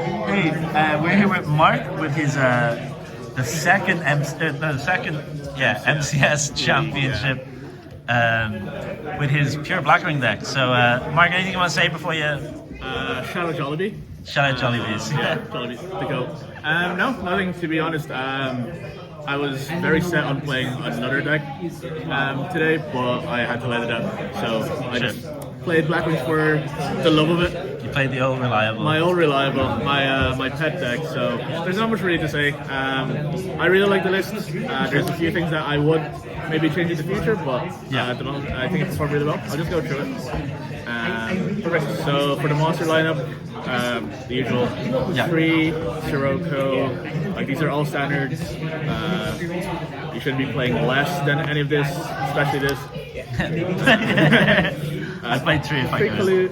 Hey, we're here with Mark with his the second MCS championship with his pure Blackwing deck. So, Mark, anything you want to say before you? Shout out Jollibee. Shout out Jollibees. Yeah, Jollibee, the go. No, nothing to be honest. I was very set on playing another deck today, but I had to let it out. So I just played Blackwing for the love of it. You played the old reliable. My old reliable, my pet deck. So there's not much really to say. I really like the list. There's a few things that I would maybe change in the future, but at the moment I think it performed really well. I'll just go through it. So for the monster lineup, the usual 3 Sirocco, like these are all standards. You shouldn't be playing less than any of this, especially this. I played 3 if I could. Pollute,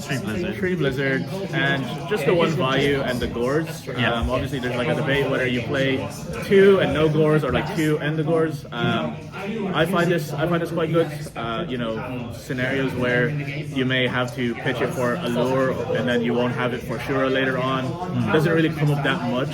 3 Blizzard. 3 Blizzard, and just the 1 Value and the Gores. Obviously there's like a debate whether you play 2 and no Gores or like 2 and the Gores. I find this quite good. Scenarios where you may have to pitch it for a lure and then you won't have it for Shura later on. It doesn't really come up that much,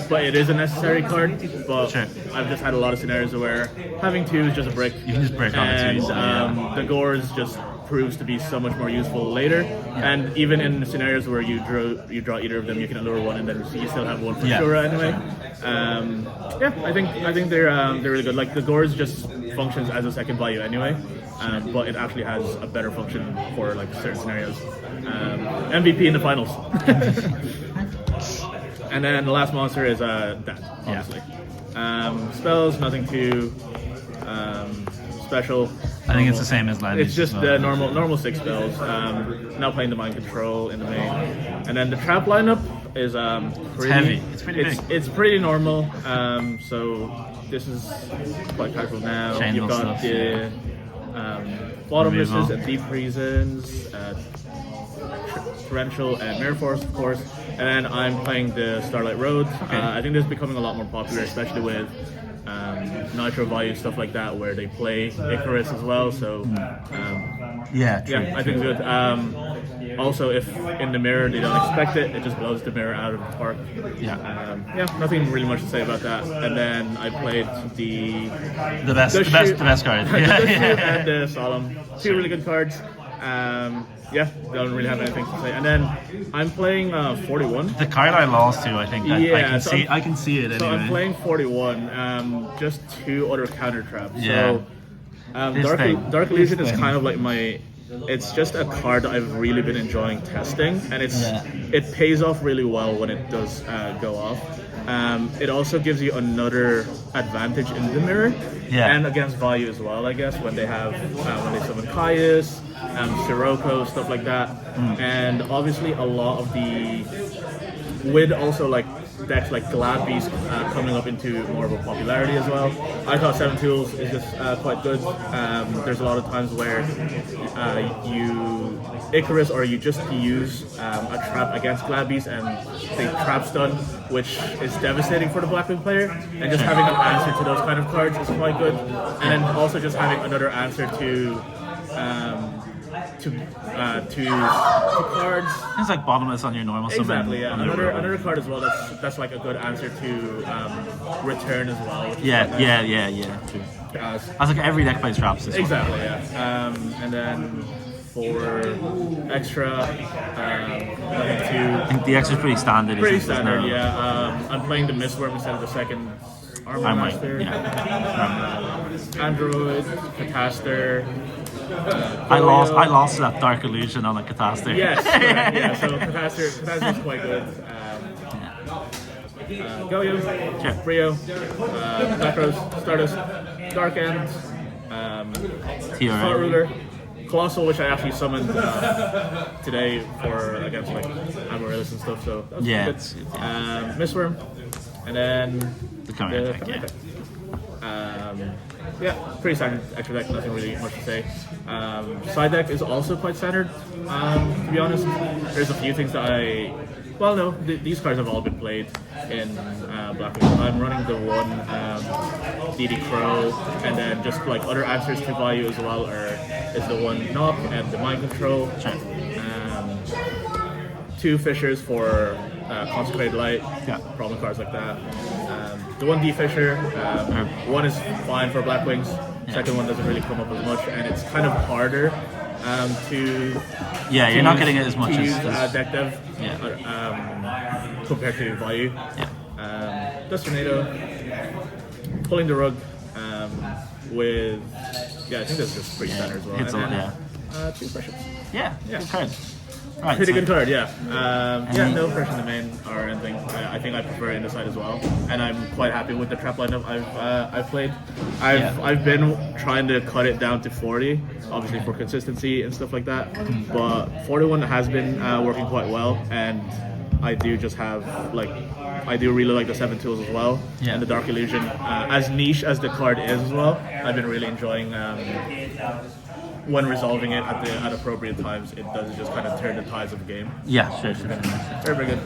but it is a necessary card. But I've just had a lot of scenarios where having 2 is just a brick. You can just brick on it too. The Gores just proves to be so much more useful later, and even in scenarios where you draw either of them, you can allure one and then you still have one for Shura anyway. I think they're really good. Like the Gores just functions as a second value anyway, but it actually has a better function for like certain scenarios. MVP in the finals. And then the last monster is that, obviously. Spells, nothing too special. I think it's the same as last. It's just the normal 6 spells. Now playing the mind control in the main, and then the trap lineup is pretty heavy. It's pretty big. It's pretty normal. So this is quite casual now. You've got the bottomlesses and deep reasons, torrential and mirror force, of course. And then I'm playing the Starlight Road. I think this is becoming a lot more popular, especially with Nitro Value, stuff like that, where they play Icarus as well. So I think it's good. Also, if in the mirror they don't expect it, it just blows the mirror out of the park. Nothing really much to say about that. And then I played the best card. And the Solemn, 2 really good cards. Don't really have anything to say. And then I'm playing 41. The card I lost to, I think. I can see it anyway. So I'm playing 41. Just 2 other counter traps. So Dark Illusion is kind of like it's just a card that I've really been enjoying testing, and it pays off really well when it does go off. It also gives you another advantage in the mirror, and against value as well, I guess, when they have when they summon Caius, Sirocco, stuff like that. And obviously a lot of the with also like decks like Glad Beast coming up into more of a popularity as well. I thought 7 Tools is just quite good. There's a lot of times where you Icarus or you just use a trap against Glad Beast and they trap stun, which is devastating for the Blackwing player. And just having an answer to those kind of cards is quite good. And then also just having another answer to cards. It's like bottomless on your normal summon. Exactly, yeah. Another card as well that's like a good answer to return as well. True. I was like every deck plays traps this exactly, and then for extra, I think the extra's pretty standard. Pretty standard, I'm playing the Mistworm instead of the second Armor Master. Android, Cataster. I lost that Dark Illusion on a Cataster. Yes, so Cataster is quite good. Goyo, Brio, Macros, Stardust, Dark End, Thought Ruler, Colossal, which I actually summoned today for against like Amaryllis and stuff. So that was good. Mistworm, and then the counter deck. Pretty standard extra deck, nothing really much to say. Side deck is also quite standard, to be honest. There's a few things that these cards have all been played in Blackwing. I'm running the 1 DD Crow, and then just like other answers to value as well is the 1 Knock and the Mind Control. 2 Fishers for Consecrated Light, Yeah. problem cards like that. The 1D Fisher, one is fine for Blackwings. Second one doesn't really come up as much, and it's kind of harder to. Yeah, you're not getting it as much to use, as deck dev compared to value. Yeah. Dust Tornado, Pulling the Rug with. Yeah, I think that's just pretty standard as well. Hits And a lot, then, 2 Pressures. Yeah. Yeah. Good card. Right, Pretty so- good card, yeah. No pressure in the main or anything. I think I prefer in the side as well, and I'm quite happy with the trap lineup I've played. I've been trying to cut it down to 40, obviously for consistency and stuff like that. But 41 has been working quite well, and I do just have I do really like the 7 tools as well, Yeah. and the Dark Illusion. As niche as the card is as well, I've been really enjoying. When resolving it at appropriate times, it does just kind of turn the tides of the game. Yeah, sure. Very, very good.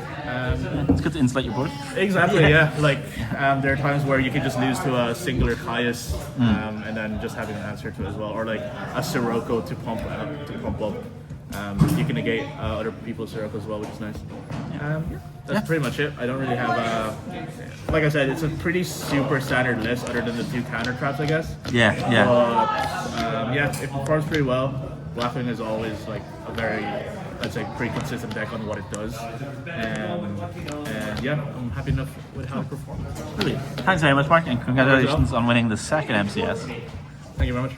It's good to insulate your board. Exactly, yeah. There are times where you can just lose to a singular Caius, and then just having an answer to it as well, or like a Sirocco to pump up. You can negate other people's Sirocco as well, which is nice. That's pretty much it. I don't really have like I said, it's a pretty super standard list, other than the 2 counter traps, I guess. Yeah. But it performs pretty well. Blackwing is always like a very, I'd say, pretty consistent deck on what it does, and yeah, I'm happy enough with how it performs. Brilliant. Thanks very much, Mark, and congratulations on winning the second MCS. Thank you very much.